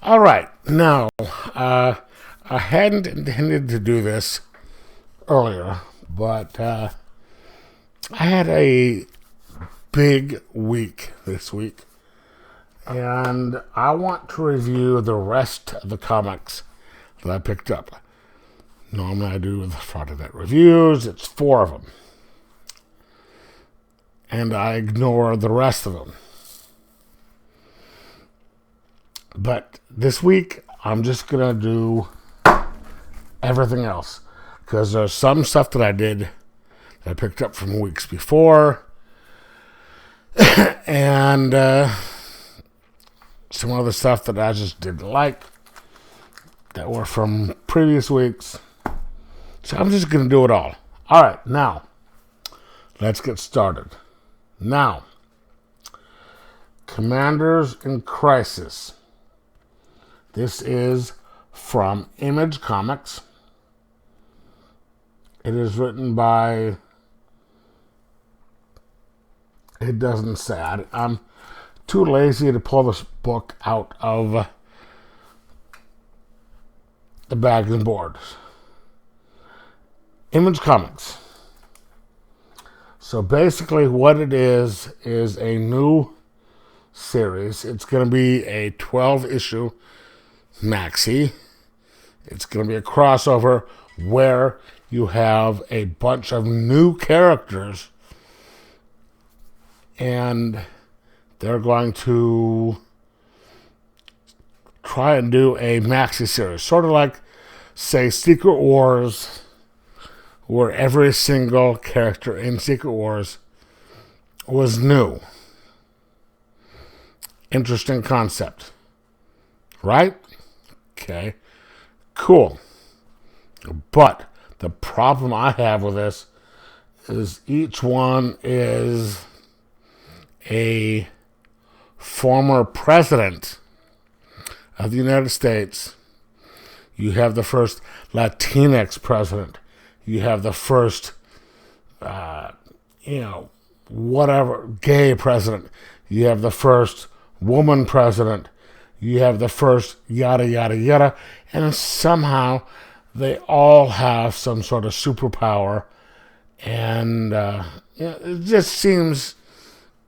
All right, now I hadn't intended to do this earlier, but I had a big week this week, and I want to review the rest of the comics that I picked up. Normally I do the Friday Night Reviews. It's 4 of them, and I ignore the rest of them. But this week, I'm just going to do everything else. Because there's some stuff that I did that I picked up from weeks before. And some other stuff that I just didn't like that were from previous weeks. So I'm just going to do it all. All right, now, let's get started. Now, Commanders in Crisis. This is from Image Comics. It is written by... It doesn't say. I'm too lazy to pull this book out of the bags and boards. Image Comics. So basically what it is a new series. It's going to be a 12-issue maxi. It's going to be a crossover where you have a bunch of new characters, and they're going to try and do a maxi series, sort of like, say, Secret Wars, where every single character in Secret Wars was new. Interesting concept, right? Okay, cool. But the problem I have with this is each one is a former president of the United States. You have the first Latinx president. You have the first, whatever, gay president. You have the first woman president. You have the first yada, yada, yada. And somehow they all have some sort of superpower. And it just seems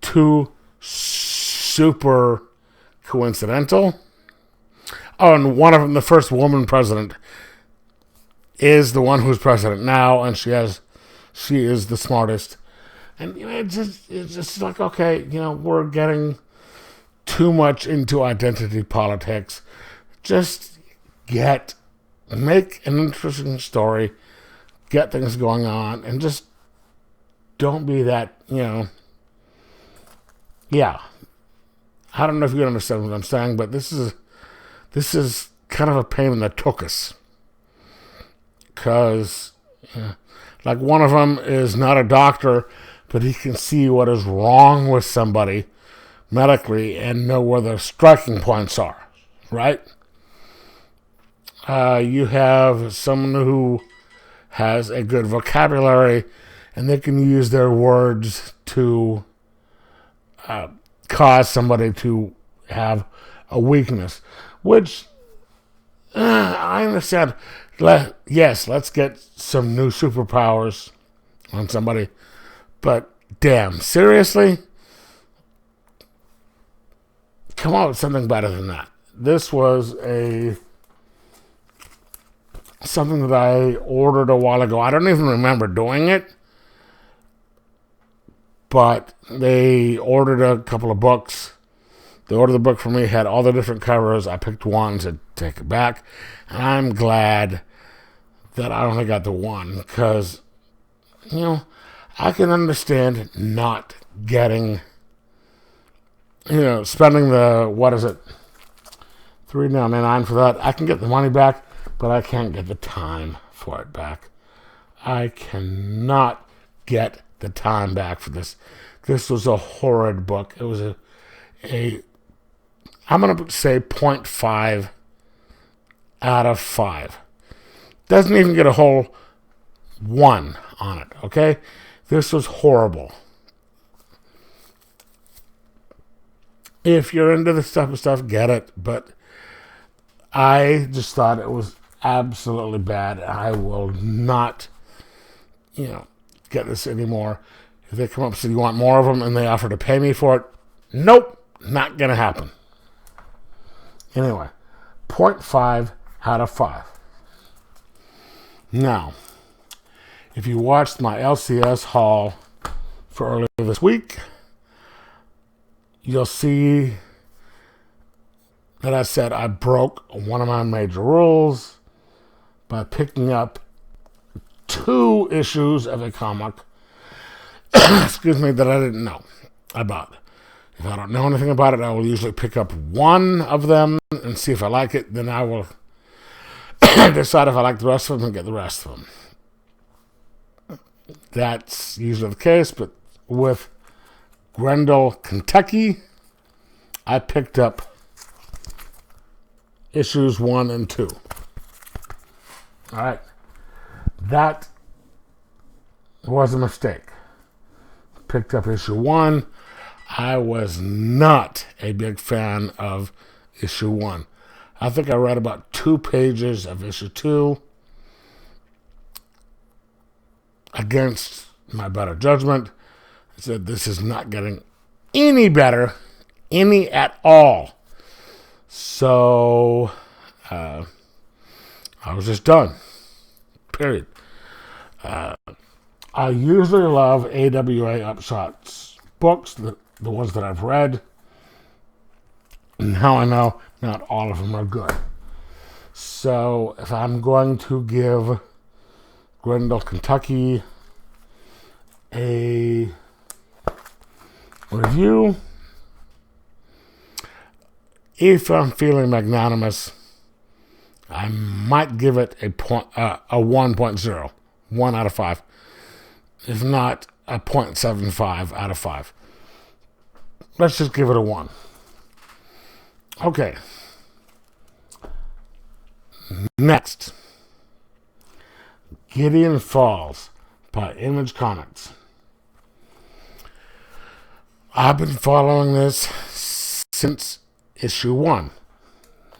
too super coincidental. Oh, and one of them, the first woman president, is the one who's president now. And she is the smartest. And it's just like, okay, we're getting too much into identity politics. Just make an interesting story, get things going on, and just don't be that, yeah. I don't know if you understand what I'm saying, but this is kind of a pain in the tuchus. Because, like, one of them is not a doctor, but he can see what is wrong with somebody medically and know where the striking points are, right? You have someone who has a good vocabulary and they can use their words to cause somebody to have a weakness, which I understand. Yes, let's get some new superpowers on somebody, but damn, seriously? Come on with something better than that. This was something that I ordered a while ago. I don't even remember doing it, but they ordered a couple of books. They ordered the book for me, had all the different covers. I picked one to take it back, and I'm glad that I only got the one, because, I can understand not getting, spending the, what is it, $3.99 for that. I can get the money back, but I can't get the time for it back. I cannot get the time back for this. This was a horrid book. It was I'm going to say 0.5 out of 5. Doesn't even get a whole 1 on it, okay? This was horrible. If you're into this type of stuff, get it. But I just thought it was absolutely bad. I will not, get this anymore. If they come up and say, you want more of them, and they offer to pay me for it, nope, not going to happen. Anyway, 0.5 out of 5. Now, if you watched my LCS haul for earlier this week, you'll see that I said I broke one of my major rules by picking up 2 issues of a comic that I didn't know about. If I don't know anything about it, I will usually pick up one of them and see if I like it. Then I will decide if I like the rest of them and get the rest of them. That's usually the case, but with Grendel, Kentucky, I picked up issues 1 and 2. All right. That was a mistake. Picked up issue 1. I was not a big fan of issue 1. I think I read about 2 pages of issue 2. Against my better judgment, I said this is not getting any better, any at all. So I was just done. Period. I usually love AWA Upshot's books, the ones that I've read. Now I know not all of them are good. So if I'm going to give Grendel, Kentucky a review, if I'm feeling magnanimous, I might give it a 1.0, 1 out of 5. If not, a 0.75 out of 5. Let's just give it a 1. Okay. Next, Gideon Falls by Image Comics. I've been following this since issue 1.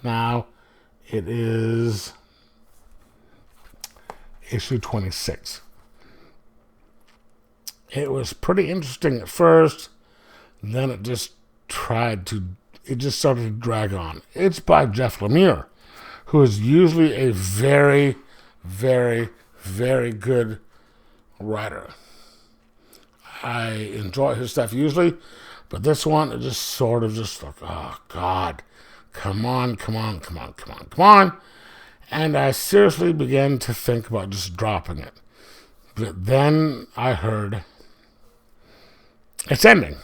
Now, it is issue 26. It was pretty interesting at first, then it just started to drag on. It's by Jeff Lemire, who is usually a very, very, very good writer. I enjoy his stuff usually, but this one, it just sort of just like, oh God, come on. And I seriously began to think about just dropping it. But then I heard it's ending.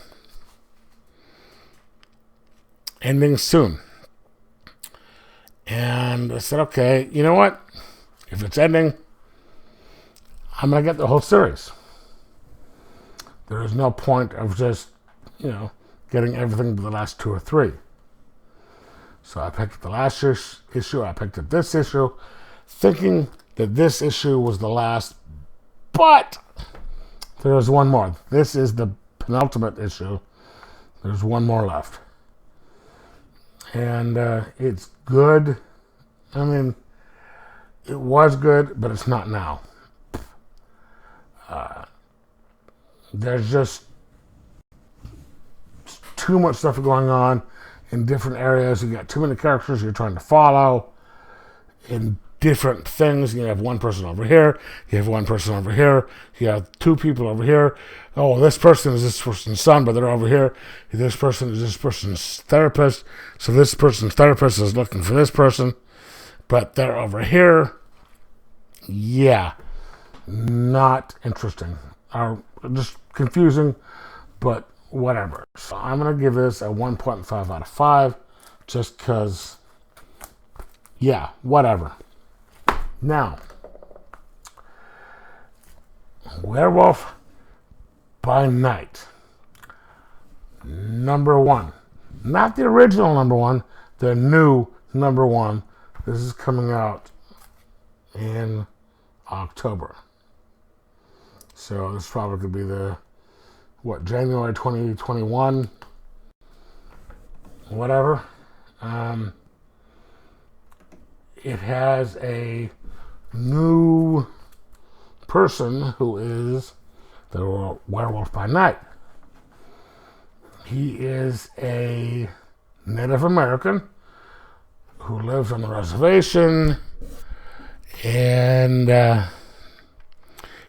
Ending soon. And I said, okay, you know what? If it's ending, I'm going to get the whole series. There is no point of just, getting everything but the last 2 or 3. So I picked up the last issue. I picked up this issue, thinking that this issue was the last. But there is one more. This is the penultimate issue. There's one more left. And it's good. I mean, it was good, but it's not now. There's just too much stuff going on in different areas. You got too many characters you're trying to follow in different things. You have one person over here. You have one person over here. You have 2 people over here. Oh, this person is this person's son, but they're over here. This person is this person's therapist. So this person's therapist is looking for this person, but they're over here. Yeah, not interesting. Or just confusing, but whatever. So I'm going to give this a 1.5 out of 5 just because, yeah, whatever. Now, Werewolf by Night. Number 1. Not the original number 1, the new number 1. This is coming out in October. So this probably could be the, January 2021, whatever. it has a new person who is the werewolf by night. He is a Native American who lives on the reservation, and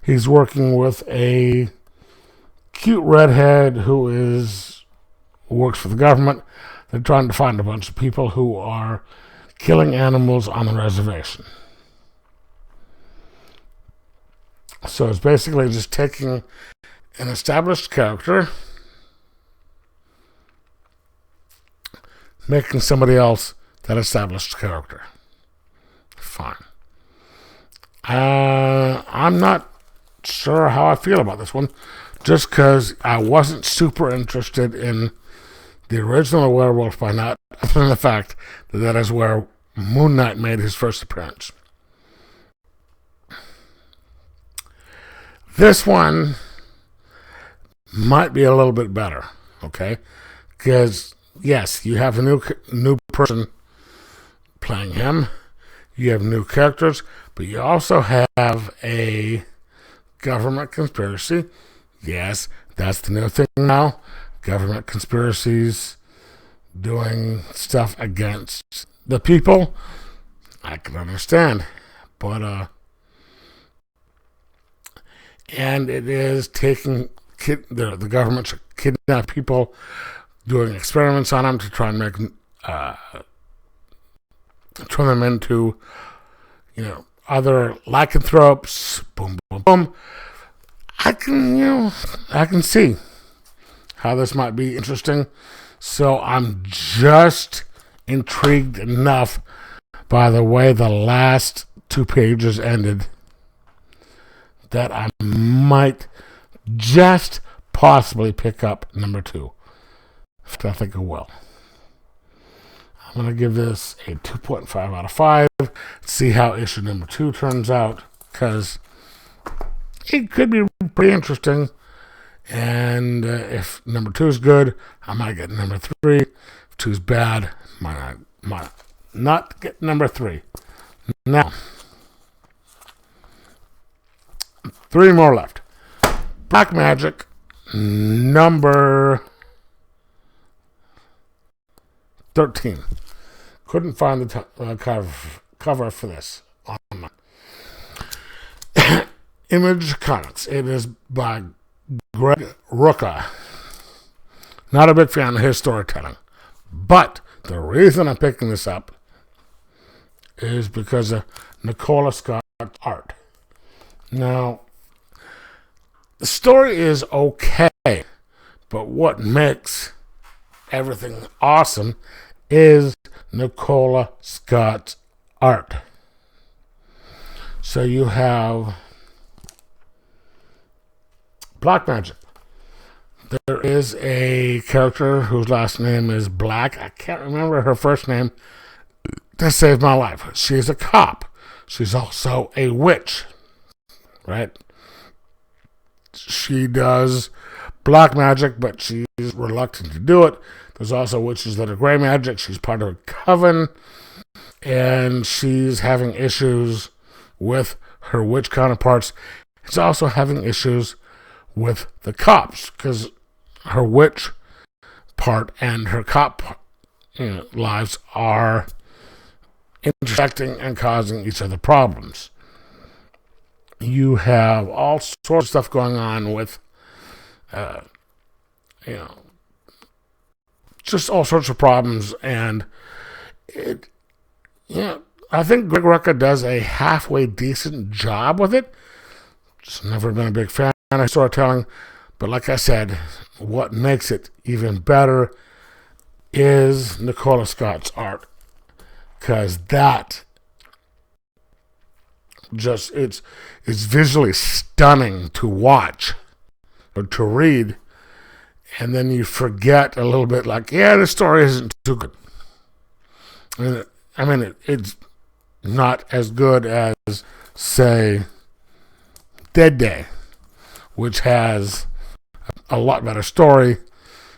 he's working with a cute redhead who works for the government. They're trying to find a bunch of people who are killing animals on the reservation. So it's basically just taking an established character, making somebody else that established character. Fine. I'm not sure how I feel about this one, just because I wasn't super interested in the original Werewolf by Night, other than the fact that that is where Moon Knight made his first appearance. This one might be a little bit better, okay? Because, yes, you have a new person playing him. You have new characters, but you also have a government conspiracy. Yes, that's the new thing now. Government conspiracies doing stuff against the people. I can understand. But, and it is taking the government's kidnap people, doing experiments on them to try and make turn them into, other lycanthropes. Boom, boom, boom. I can see how this might be interesting. So I'm just intrigued enough by the way the last 2 pages ended that I might just possibly pick up number 2. I think I will. I'm going to give this a 2.5 out of 5. See how issue number 2 turns out, because it could be pretty interesting. And if number 2 is good, I might get number 3. If 2 is bad, might not get number 3. Now, 3 more left. Black Magic, number 13. Couldn't find the cover for this online. Image Comics. It is by Greg Rucka. Not a big fan of his storytelling. But the reason I'm picking this up is because of Nicola Scott's art. Now, the story is okay, but what makes everything awesome is Nicola Scott's art. So you have Black Magic. There is a character whose last name is Black. I can't remember her first name to save my life. She's a cop. She's also a witch, right? She does black magic, but she's reluctant to do it. There's also witches that are gray magic. She's part of a coven, and she's having issues with her witch counterparts. She's also having issues with the cops, because her witch part and her cop lives are intersecting and causing each other problems. You have all sorts of stuff going on with, just all sorts of problems, and I think Greg Rucka does a halfway decent job with it. Just never been a big fan of storytelling, but like I said, what makes it even better is Nicola Scott's art, because that just it's visually stunning to watch or to read, and then you forget a little bit, like, the story isn't too good. It's not as good as, say, Dead Day, which has a lot better story,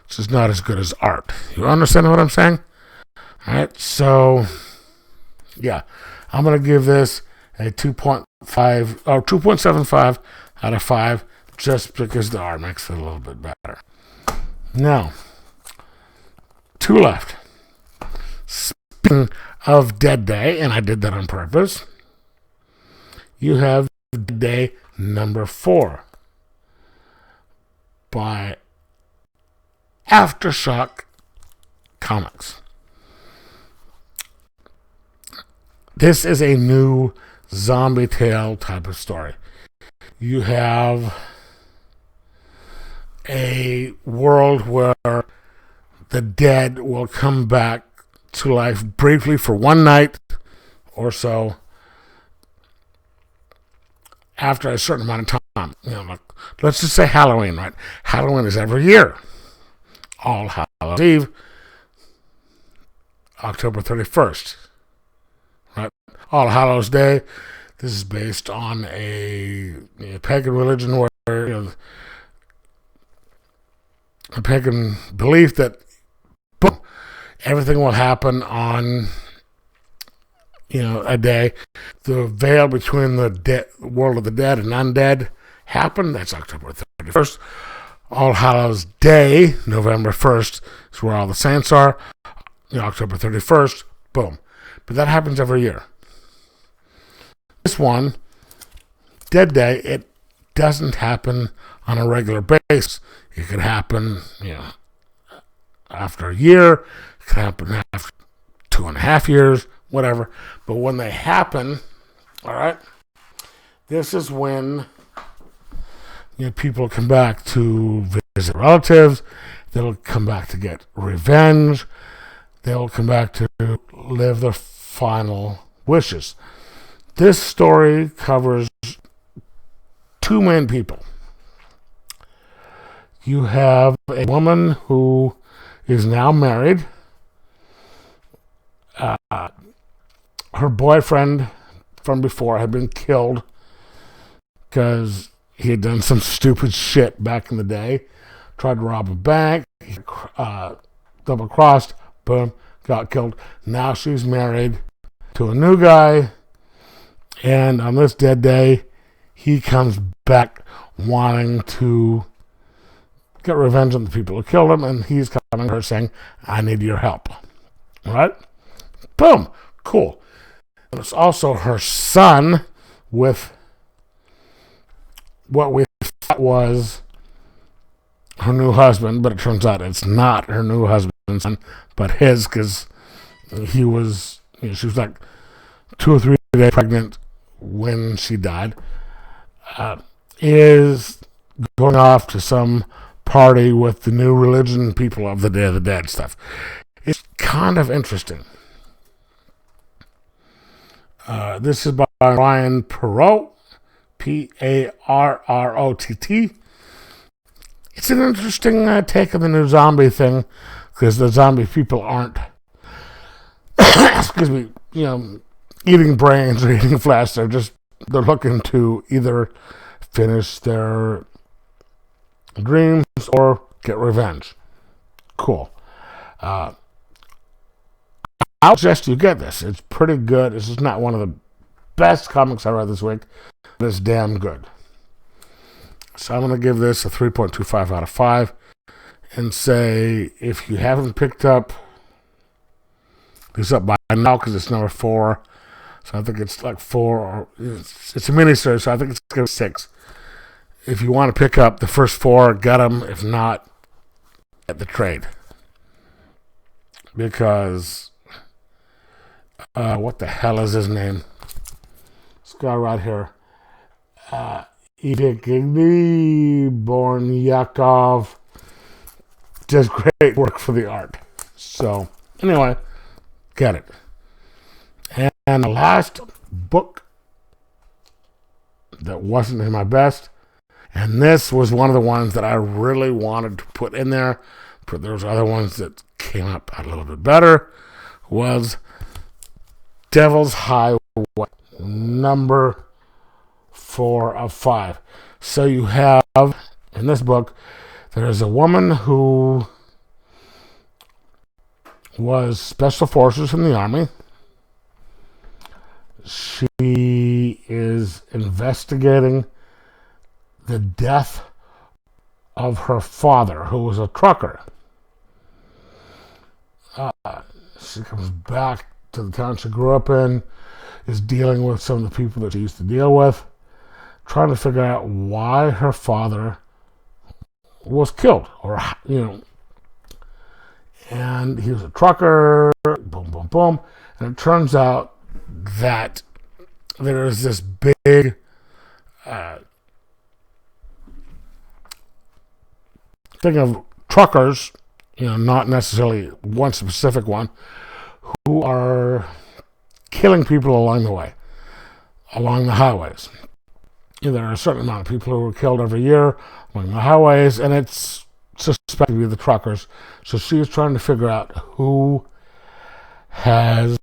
which is not as good as art. You understand what I'm saying? All right, so Yeah, I'm going to give this a 2.5 or 2.75 out of 5 just because the art makes it a little bit better. Now, 2 left. Speaking of Dead Day, and I did that on purpose, you have Dead Day number 4 by Aftershock Comics. This is a new zombie tale type of story. You have a world where the dead will come back to life briefly for one night or so after a certain amount of time. Like, let's just say Halloween, right? Halloween is every year. All Hallows Eve, October 31st. Right? All Hallows Day. This is based on a pagan religion where a pagan belief that boom, everything will happen on a day. The veil between the world of the dead and undead happened. That's October 31st. All Hallows Day, November 1st, is where all the saints are. October 31st, boom. But that happens every year. This one, Dead Day, it doesn't happen on a regular basis. It could happen, after a year. It could happen after 2.5 years, whatever. But when they happen, all right, this is when people come back to visit relatives. They'll come back to get revenge. They'll come back to live their final wishes. This story covers 2 main people. You have a woman who is now married. Her boyfriend from before had been killed because he had done some stupid shit back in the day. Tried to rob a bank. Double-crossed. Boom. Got killed. Now she's married to a new guy. And on this Dead Day, he comes back wanting to get revenge on the people who killed him. And he's coming to her saying, I need your help. All right? Boom. Cool. And it's also her son with what we thought was her new husband, but it turns out it's not her new husband's son, but his, because he was, she was like 2 or 3 days pregnant when she died, is going off to some party with the new religion people of the Day of the Dead stuff. It's kind of interesting. This is by Ryan Perot, Parrott. It's an interesting take on the new zombie thing, because the zombie people aren't, excuse me, eating brains or eating flesh. They're looking to either finish their dreams or get revenge. Cool. I'll suggest you get this. It's pretty good. This is not one of the best comics I read this week, but it's damn good. So I'm going to give this a 3.25 out of 5 and say if you haven't picked up this up by now, because it's number 4, so I think it's like 4, or it's a miniseries, so I think it's going to be 6. If you want to pick up the first 4, get them. If not, get the trade. Because, what the hell is his name? This guy right here. Evgeny Bornyakov does great work for the art. So, anyway, get it. And the last book that wasn't in my best, and this was one of the ones that I really wanted to put in there, but there was other ones that came up a little bit better, was Devil's Highway, number 4 of 5. So you have, in this book, there is a woman who was special forces in the army. She is investigating the death of her father, who was a trucker. She comes back to the town she grew up in, is dealing with some of the people that she used to deal with, trying to figure out why her father was killed, or, and he was a trucker, boom, boom, boom, and it turns out that there is this big thing of truckers, not necessarily one specific one, who are killing people along the way, along the highways. There are a certain amount of people who are killed every year along the highways, and it's suspected to be the truckers. So she is trying to figure out who was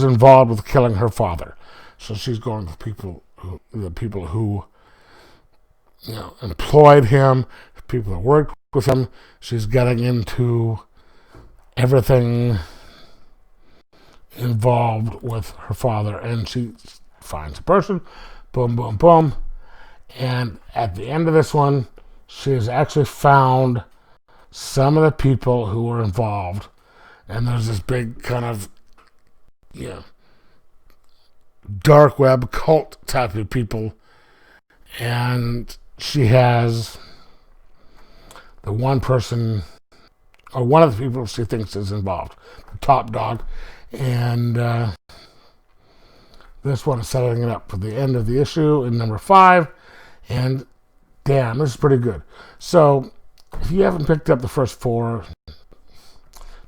involved with killing her father. So she's going with the people who employed him, the people who worked with him. She's getting into everything involved with her father, and she finds a person, boom, boom, boom, and at the end of this one, she has actually found some of the people who were involved, and there's this big kind of, dark web cult type of people, and she has the one person, or one of the people she thinks is involved, the top dog, and this one is setting it up for the end of the issue in number 5, and damn, this is pretty good. So if you haven't picked up the first 4,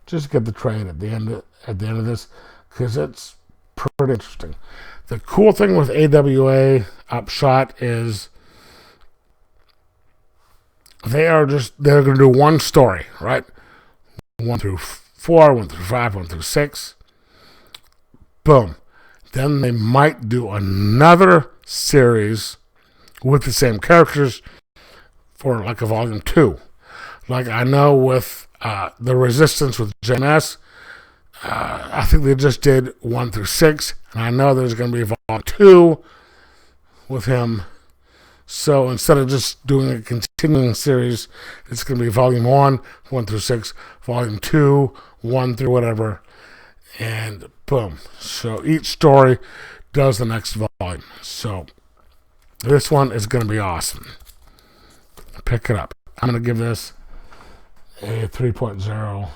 just get the trade at the end of this, because it's pretty interesting. The cool thing with AWA Upshot is they're going to do one story, right? 1 through 4, 1 through 5, 1 through 6. Boom. Then they might do another series with the same characters for like a volume 2. Like I know with The Resistance with JMS, I think they just did 1 through 6, and I know there's going to be a volume 2 with him. So instead of just doing a continuing series, it's going to be volume 1, 1 through 6, volume 2, 1 through whatever, and boom. So each story does the next volume. So this one is going to be awesome. Pick it up. I'm going to give this a 3.0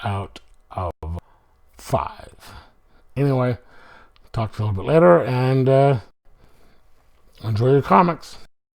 out of 5. Anyway, talk to you a little bit later, and enjoy your comics.